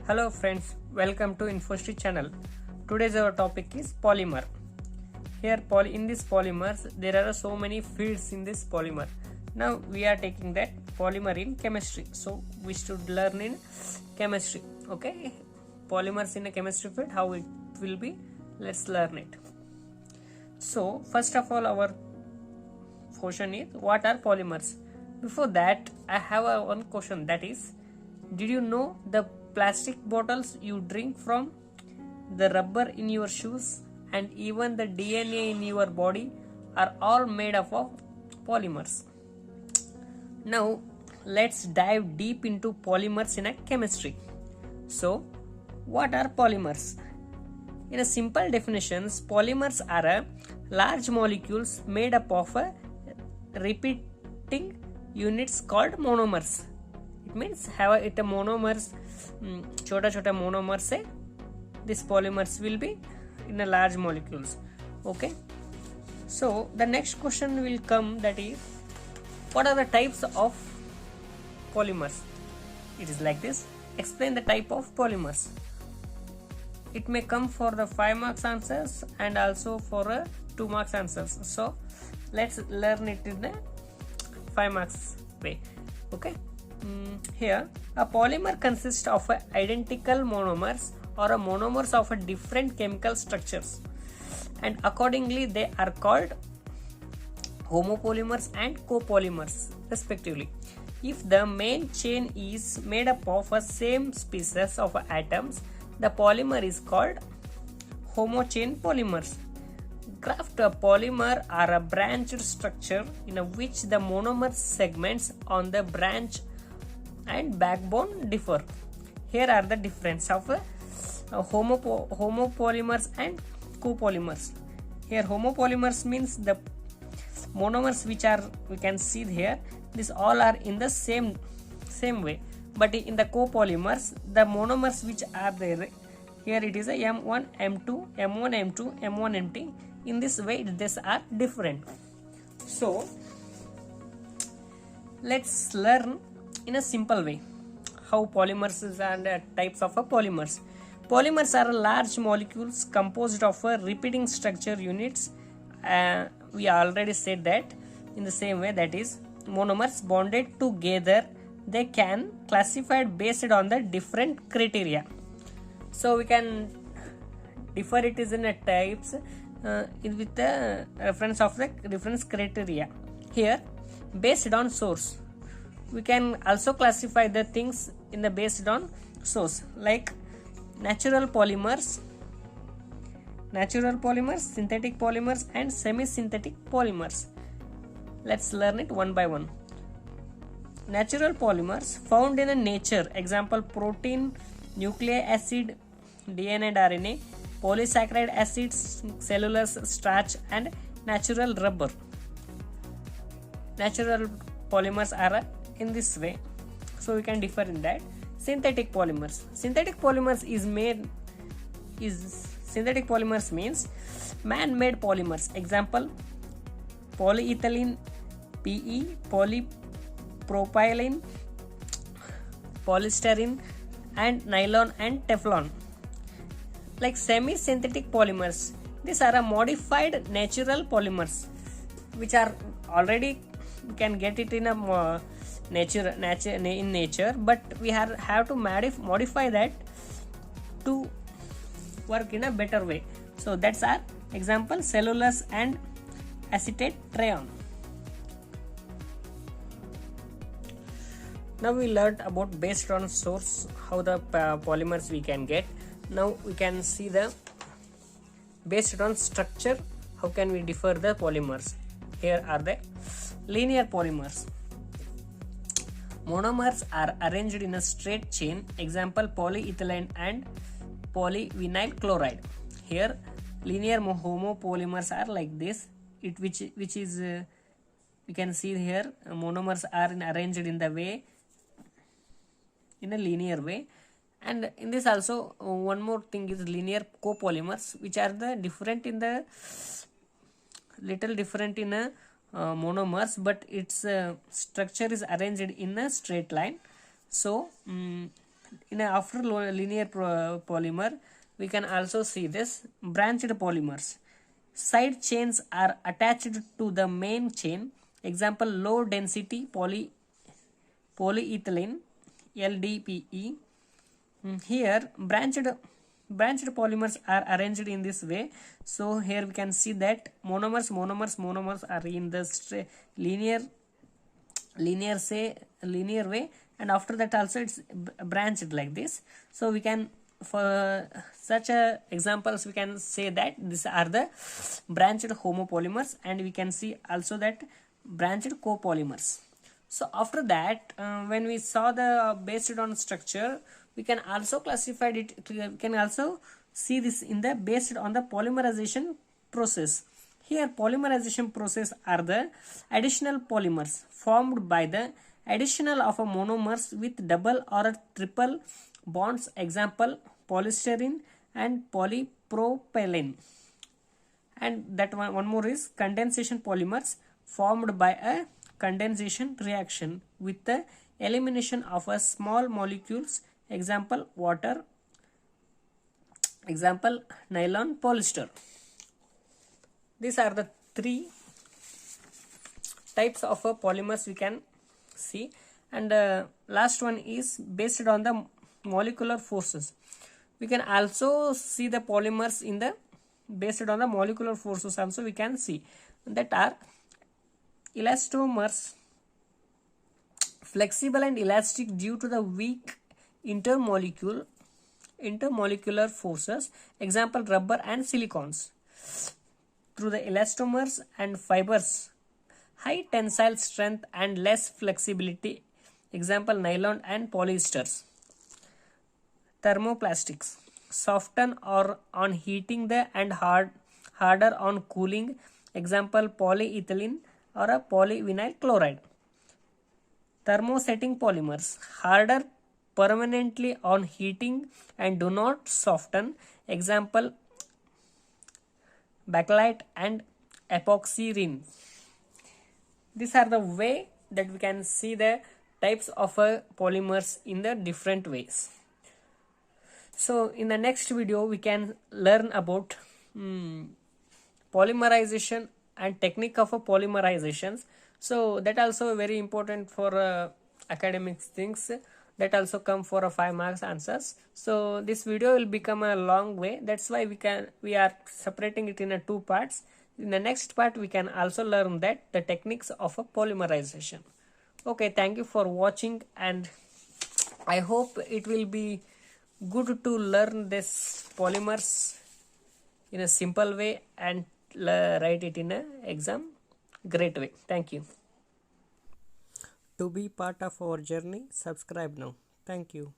Hello friends, welcome to InfoStree channel. Today's our topic is polymer. Here in this polymers there are so many fields in this polymer. Now we are taking that polymer in chemistry. So we should learn in chemistry. Okay, polymers in a chemistry field, how it will be. Let's learn it. So first of all, our question is what are polymers? Before that, I have one question, that is, did you know the plastic bottles you drink from, the rubber in your shoes, and even the DNA in your body are all made up of polymers? Now let's dive deep into polymers in a chemistry. So what are polymers? In a simple definitions, polymers are a large molecules made up of a repeating units called monomers. It means have a monomers, छोटा monomers से this polymers will be in a large molecules. Okay, so the next question will come, that is, what are the types of polymers? It is like this: explain the type of polymers. It may come for the 5 marks answers and also for a 2 marks answers. So let's learn it in the 5 marks way. Okay, here a polymer consists of identical monomers or a monomers of a different chemical structures, and accordingly they are called homopolymers and copolymers respectively. If the main chain is made up of a same species of atoms, the polymer is called homochain polymers. Graft polymer are a branched structure in which the monomer segments on the branch and backbone differ. Here are the difference of homopolymers and copolymers. Here homopolymers means the monomers which are, we can see here, these all are in the same way. But in the copolymers, the monomers which are there, here it is a M1, M2, M1, M2, M1, M2. In this way, these are different. So let's learn in a simple way how polymers is and types of polymers. Polymers are large molecules composed of repeating structure units. We already said that in the same way, that is, monomers bonded together. They can classified based on the different criteria. So we can differ it is in a types with the reference of the reference criteria. Here, based on source, we can also classify the things in the based on source, like natural polymers, synthetic polymers, and semi-synthetic polymers. Let's learn it one by one. Natural polymers found in nature, example protein, nucleic acid, DNA and RNA, polysaccharide acids, cellulose, starch, and natural rubber. Natural polymers are in this way, so we can differ in that. Synthetic polymers. Synthetic polymers means man-made polymers. Example: polyethylene, PE, polypropylene, polystyrene, and nylon and Teflon. Like semi-synthetic polymers, these are a modified natural polymers which are already, we can get it in a nature, but we have to modify that to work in a better way. So that's our example: cellulose and acetate rayon. Now we learned about based on source how the polymers we can get. Now we can see the based on structure how can we differ the polymers. Here are the linear polymers. Monomers are arranged in a straight chain. Example: polyethylene and polyvinyl chloride. Here linear homopolymers are like this. Which is we can see here monomers are arranged in the way, in a linear way. And in this also one more thing is linear copolymers, which are the different in the little different in a monomers, but its structure is arranged in a straight line. So After linear polymer, we can also see this branched polymers. Side chains are attached to the main chain. Example, low density polyethylene, LDPE. Here branched polymers are arranged in this way. So here we can see that monomers are in the linear way, and after that also it's branched like this. So we can, for such examples, we can say that these are the branched homopolymers, and we can see also that branched copolymers. So after that, when we saw the based on structure, we can also classify it, we can also see this in the based on the polymerization process. Here polymerization process are the additional polymers formed by the additional of a monomers with double or triple bonds. Example, polystyrene and polypropylene. And that one more is condensation polymers formed by a condensation reaction with the elimination of a small molecules. Example, water. Example, nylon, polyester. These are the three types of polymers we can see. And last one is based on the molecular forces. We can also see the polymers in the based on the molecular forces also we can see, that are elastomers, flexible and elastic due to the weak intermolecular forces. Example, rubber and silicons. Through the elastomers and fibers, high tensile strength and less flexibility. Example, nylon and polyesters. Thermoplastics, soften or on heating the and harder on cooling. Example, polyethylene or a polyvinyl chloride. Thermosetting polymers, harder permanently on heating and do not soften. Example, bakelite and epoxyrene. These are the way that we can see the types of polymers in the different ways. So in the next video we can learn about polymerization and technique of polymerizations. So that also very important for academic things, that also come for a 5 marks answers. So this video will become a long way, that's why we are separating it in 2 parts. In the next part we can also learn that the techniques of a polymerization. Okay, thank you for watching, and I hope it will be good to learn this polymers in a simple way and write it in an exam great way. Thank you. To be part of our journey, subscribe now. Thank you.